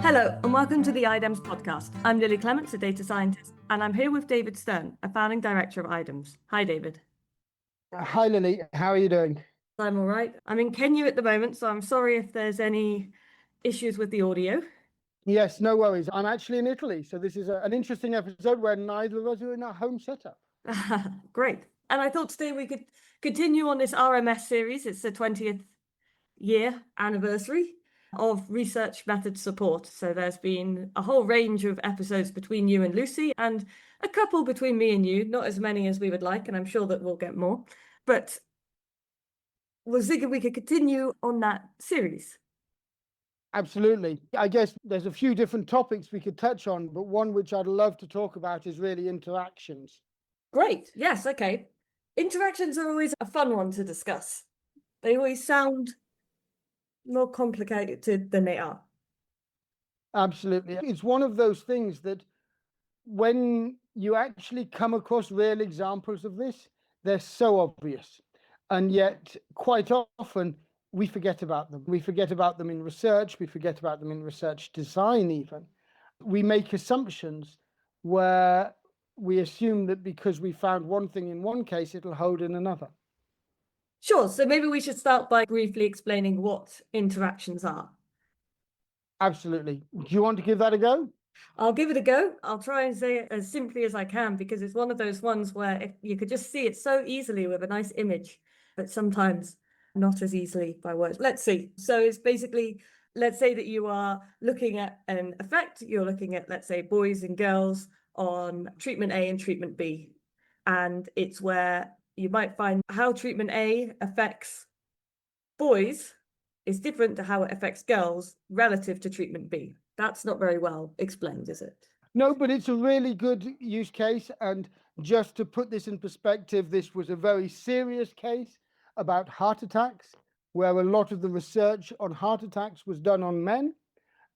Hello, and welcome to the IDEMS podcast. I'm Lily Clements, a data scientist, and I'm here with David Stern, a founding director of IDEMS. Hi, David. Hi, Lily. How are you doing? I'm all right. I'm in Kenya at the moment, so I'm sorry if there's any issues with the audio. Yes, no worries. I'm actually in Italy, so this is an interesting episode where neither of us are in our home setup. Great. And I thought today we could continue on this RMS series. It's the 20th year anniversary of research method support. So there's been a whole range of episodes between you and Lucy, and a couple between me and you, not as many as we would like, and I'm sure that we'll get more. But was thinking we could continue on that series. Absolutely. I guess there's a few different topics we could touch on, but one which I'd love to talk about is really interactions. Great. Yes. Okay. Interactions are always a fun one to discuss. They always sound more complicated than they are. Absolutely. It's one of those things that when you actually come across real examples of this, they're so obvious. And yet, quite often, we forget about them. We forget about them in research. We forget about them in research design, even. We make assumptions where we assume that because we found one thing in one case, it'll hold in another. Sure. So maybe we should start by briefly explaining what interactions are. Absolutely. Do you want to give that a go? I'll give it a go. I'll try and say it as simply as I can, because it's one of those ones where if you could just see it so easily with a nice image, but sometimes not as easily by words. Let's see. So it's basically, let's say that you are looking at an effect. You're looking at, let's say, boys and girls on treatment A and treatment B. And it's where you might find how treatment A affects boys is different to how it affects girls relative to treatment B. That's not very well explained, is it? No, but it's a really good use case. And just to put this in perspective, this was a very serious case about heart attacks, where a lot of the research on heart attacks was done on men.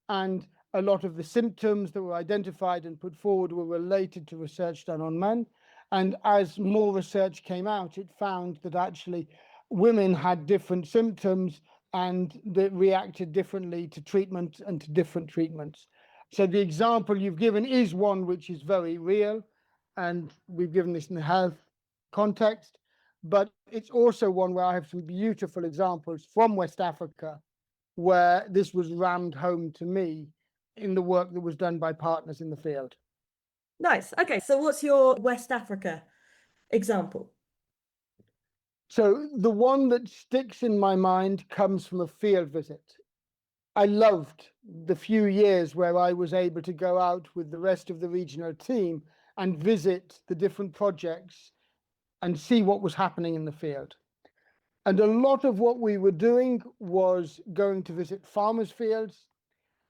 And a lot of the symptoms that were identified and put forward were related to research done on men. And as more research came out, it found that actually women had different symptoms and that reacted differently to treatment and to different treatments. So the example you've given is one which is very real, and we've given this in the health context, but it's also one where I have some beautiful examples from West Africa where this was rammed home to me in the work that was done by partners in the field. Nice. Okay, so what's your West Africa example? So the one that sticks in my mind comes from a field visit. I loved the few years where I was able to go out with the rest of the regional team and visit the different projects and see what was happening in the field. And a lot of what we were doing was going to visit farmers' fields.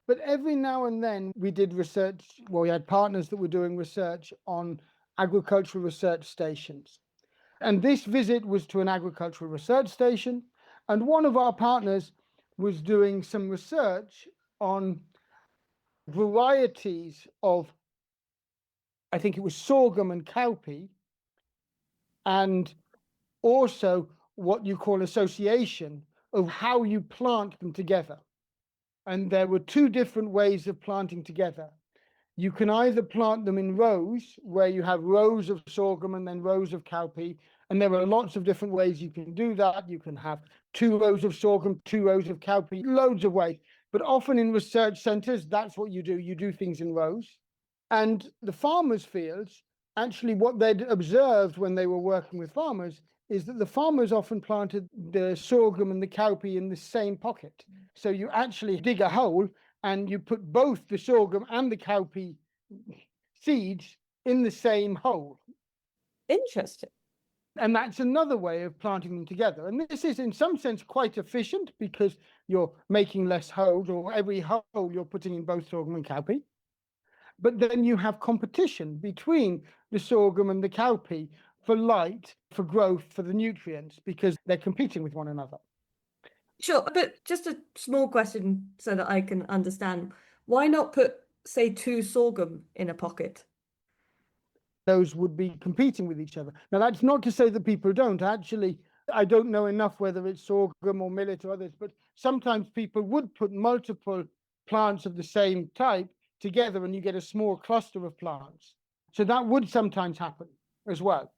But every now and then we did research, we had partners that were doing research on agricultural research stations. And this visit was to an agricultural research station. And one of our partners was doing some research on varieties of, I think it was sorghum and cowpea, and also what you call association of how you plant them together. And there were two different ways of planting together. You can either plant them in rows, where you have rows of sorghum and then rows of cowpea. And there are lots of different ways you can do that. You can have 2 rows of sorghum, 2 rows of cowpea, loads of ways. But often in research centers, that's what you do. You do things in rows. And the farmers' fields, actually what they'd observed when they were working with farmers is that the farmers often planted the sorghum and the cowpea in the same pocket. So you actually dig a hole and you put both the sorghum and the cowpea seeds in the same hole. Interesting. And that's another way of planting them together. And this is in some sense quite efficient because you're making less holes, or every hole you're putting in both sorghum and cowpea. But then you have competition between the sorghum and the cowpea for light, for growth, for the nutrients, because they're competing with one another. Sure, but just a small question so that I can understand. Why not put, say, 2 sorghum in a pocket? Those would be competing with each other. Now, that's not to say that people don't. Actually, I don't know enough whether it's sorghum or millet or others, but sometimes people would put multiple plants of the same type together and you get a small cluster of plants. So that would sometimes happen as well.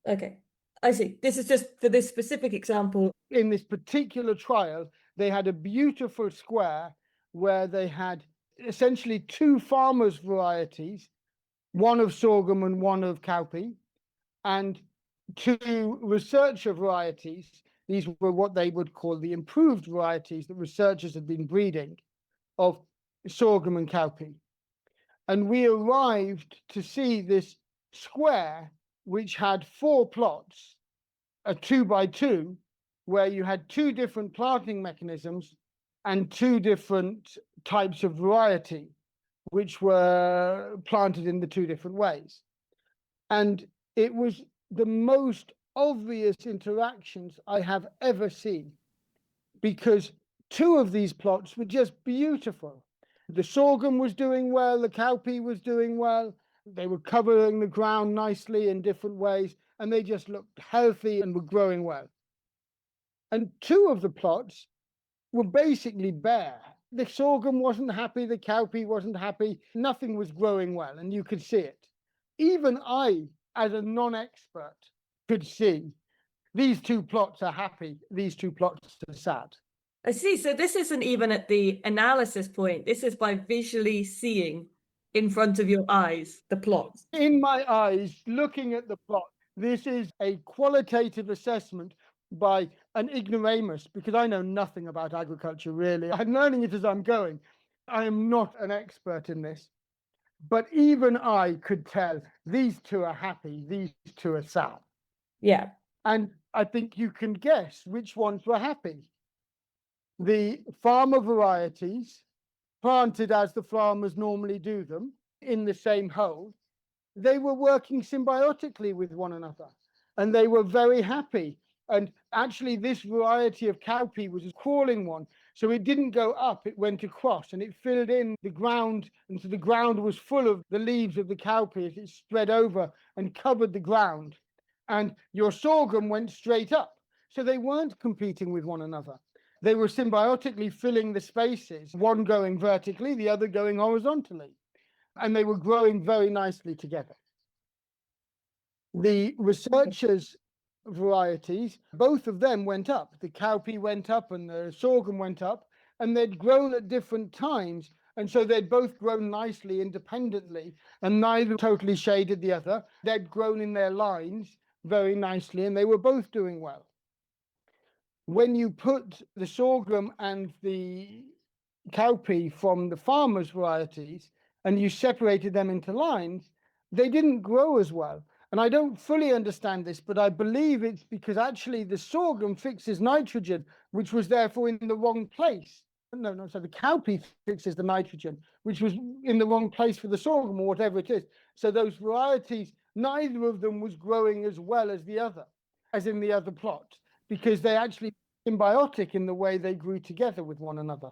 Okay, I see. This is just for this specific example. In this particular trial, they had a beautiful square where they had essentially two farmers' varieties, one of sorghum and one of cowpea, and two researcher varieties. These were what they would call the improved varieties that researchers had been breeding of sorghum and cowpea. And we arrived to see this square, which had four plots, a 2 by 2, where you had two different planting mechanisms and two different types of variety, which were planted in the two different ways. And it was the most obvious interactions I have ever seen, because two of these plots were just beautiful. The sorghum was doing well, the cowpea was doing well, they were covering the ground nicely in different ways, and they just looked healthy and were growing well. And two of the plots were basically bare. The sorghum wasn't happy, the cowpea wasn't happy, nothing was growing well, and you could see it. Even I, as a non-expert, could see these two plots are happy, these two plots are sad. I see. So this isn't even at the analysis point. This is by visually seeing in front of your eyes the plots. In my eyes, looking at the plot, this is a qualitative assessment by an ignoramus, because I know nothing about agriculture really. I'm learning it as I'm going. I am not an expert in this. But even I could tell these two are happy, these two are sad. Yeah. And I think you can guess which ones were happy. The farmer varieties, planted as the farmers normally do them, in the same hole, they were working symbiotically with one another and they were very happy. And actually, this variety of cowpea was a crawling one. So it didn't go up, it went across and it filled in the ground. And so the ground was full of the leaves of the cowpea as it spread over and covered the ground. And your sorghum went straight up. So they weren't competing with one another. They were symbiotically filling the spaces, one going vertically, the other going horizontally. And they were growing very nicely together. The researchers' varieties, both of them went up. The cowpea went up and the sorghum went up, and they'd grown at different times. And so they'd both grown nicely independently, and neither totally shaded the other. They'd grown in their lines very nicely, and they were both doing well. When you put the sorghum and the cowpea from the farmers' varieties and you separated them into lines, they didn't grow as well. And I don't fully understand this, but I believe it's because actually the sorghum fixes nitrogen, which was therefore in the wrong place. No, so the cowpea fixes the nitrogen, which was in the wrong place for the sorghum or whatever it is. So those varieties, neither of them was growing as well as the other, as in the other plot, because they actually symbiotic in the way they grew together with one another.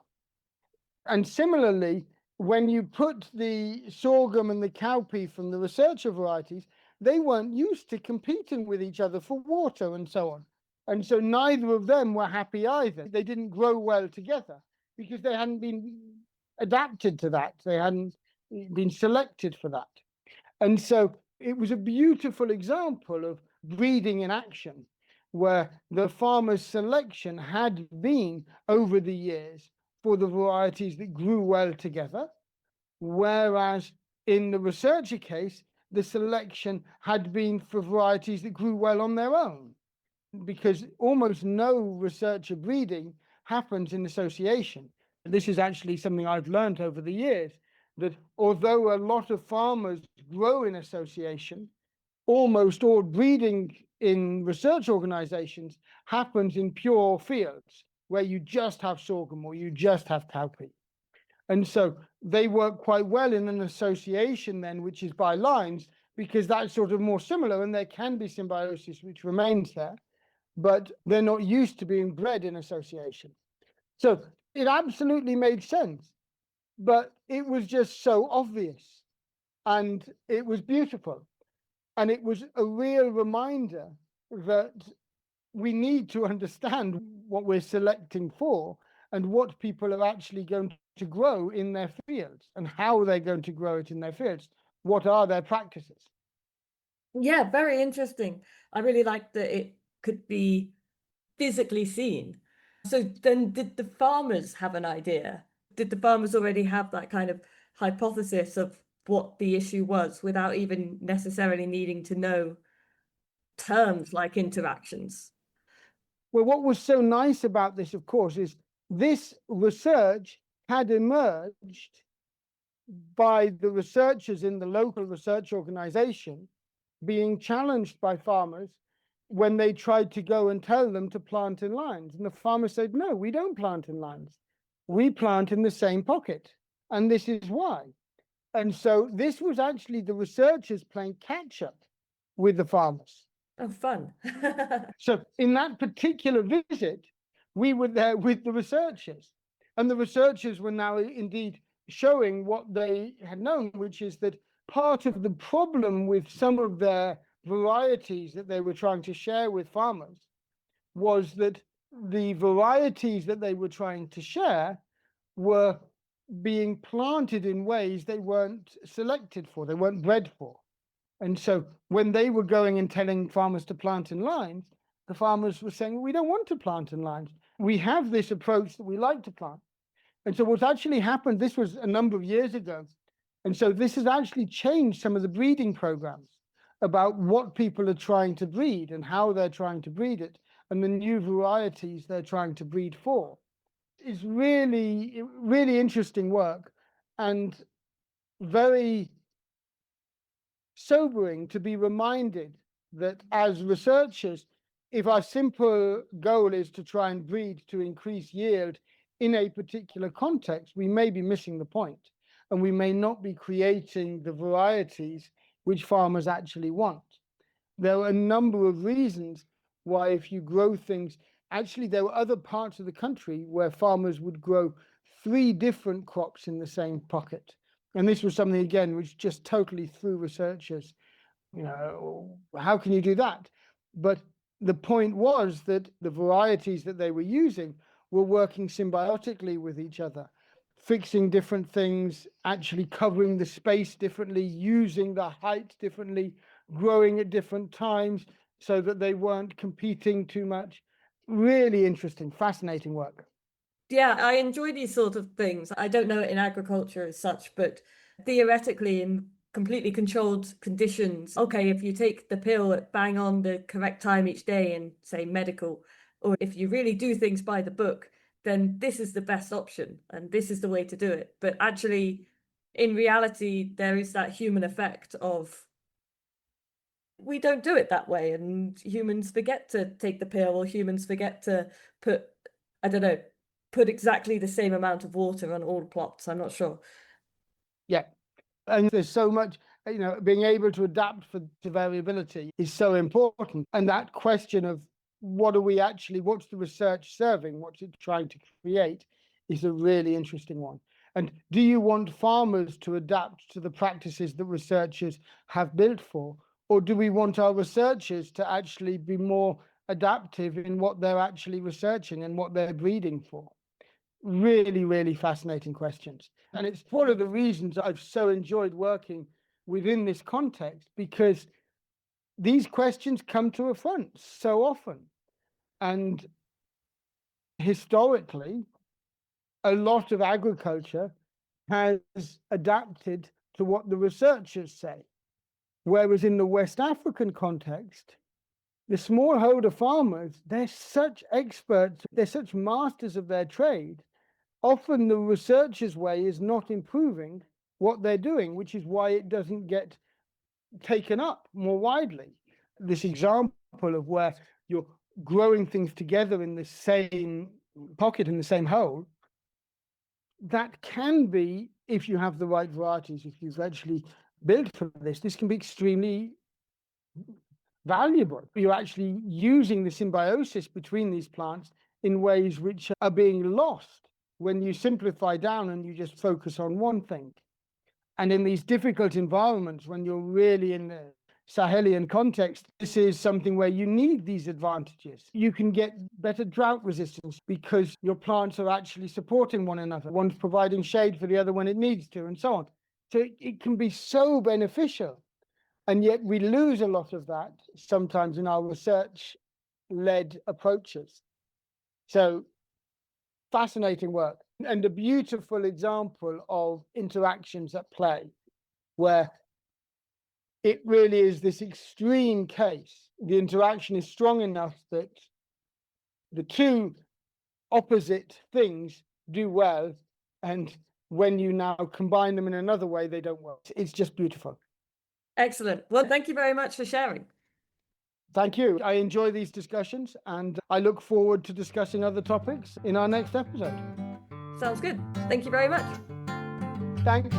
And similarly, when you put the sorghum and the cowpea from the researcher varieties, they weren't used to competing with each other for water and so on. And so neither of them were happy either. They didn't grow well together because they hadn't been adapted to that. They hadn't been selected for that. And so it was a beautiful example of breeding in action, where the farmer's selection had been over the years for the varieties that grew well together, whereas in the researcher case, the selection had been for varieties that grew well on their own, because almost no researcher breeding happens in association. This is actually something I've learned over the years, that although a lot of farmers grow in association, almost all breeding in research organizations happens in pure fields where you just have sorghum or you just have cowpea. And so they work quite well in an association then, which is by lines, because that's sort of more similar and there can be symbiosis which remains there, but they're not used to being bred in association. So it absolutely made sense, but it was just so obvious and it was beautiful. And it was a real reminder that we need to understand what we're selecting for and what people are actually going to grow in their fields and how they're going to grow it in their fields. What are their practices? Yeah, very interesting. I really like that it could be physically seen. So then did the farmers have an idea? Did the farmers already have that kind of hypothesis of what the issue was without even necessarily needing to know terms like interactions? Well, what was so nice about this, of course, is this research had emerged by the researchers in the local research organization being challenged by farmers when they tried to go and tell them to plant in lines. And the farmers said, no, we don't plant in lines. We plant in the same pocket. And this is why. And so this was actually the researchers playing catch up with the farmers. Oh, fun. So in that particular visit, we were there with the researchers. And the researchers were now indeed showing what they had known, which is that part of the problem with some of their varieties that they were trying to share with farmers was that the varieties that they were trying to share were being planted in ways they weren't selected for, they weren't bred for. And so when they were going and telling farmers to plant in lines, the farmers were saying, we don't want to plant in lines. We have this approach that we like to plant. And so what's actually happened, this was a number of years ago. And so this has actually changed some of the breeding programs about what people are trying to breed and how they're trying to breed it and the new varieties they're trying to breed for. It's really, really interesting work and very sobering to be reminded that as researchers, if our simple goal is to try and breed to increase yield in a particular context, we may be missing the point, and we may not be creating the varieties which farmers actually want. There are a number of reasons why, if you grow things, actually, there were other parts of the country where farmers would grow 3 different crops in the same pocket. And this was something, again, which just totally threw researchers, how can you do that? But the point was that the varieties that they were using were working symbiotically with each other, fixing different things, actually covering the space differently, using the height differently, growing at different times so that they weren't competing too much. Really interesting, fascinating work. Yeah, I enjoy these sort of things. I don't know it in agriculture as such, but theoretically, in completely controlled conditions, okay, if you take the pill at bang on the correct time each day in, say, medical, or if you really do things by the book, then this is the best option and this is the way to do it. But actually, in reality, there is that human effect of we don't do it that way, and humans forget to take the pill, or humans forget to put, I don't know, put exactly the same amount of water on all plots. I'm not sure. Yeah. And there's so much, being able to adapt to variability is so important. And that question of what's the research serving, what's it trying to create, is a really interesting one. And do you want farmers to adapt to the practices that researchers have built for? Or do we want our researchers to actually be more adaptive in what they're actually researching and what they're breeding for? Really, really fascinating questions. And it's one of the reasons I've so enjoyed working within this context, because these questions come to a front so often. And historically, a lot of agriculture has adapted to what the researchers say. Whereas in the West African context, the smallholder farmers, they're such experts, they're such masters of their trade. Often the researcher's way is not improving what they're doing, which is why it doesn't get taken up more widely. This example of where you're growing things together in the same pocket, in the same hole, that can be, if you have the right varieties, if you've actually built for this can be extremely valuable. You're actually using the symbiosis between these plants in ways which are being lost when you simplify down and you just focus on one thing. And in these difficult environments, when you're really in Sahelian context, this is something where you need these advantages. You can get better drought resistance because your plants are actually supporting one another. One's providing shade for the other when it needs to, and so on. So it can be so beneficial. And yet we lose a lot of that sometimes in our research-led approaches. So fascinating work and a beautiful example of interactions at play where it really is this extreme case. The interaction is strong enough that the two opposite things do well, and when you now combine them in another way, they don't work. It's just beautiful. Excellent. Well, thank you very much for sharing. Thank you. I enjoy these discussions, and I look forward to discussing other topics in our next episode. Sounds good. Thank you very much. Thanks.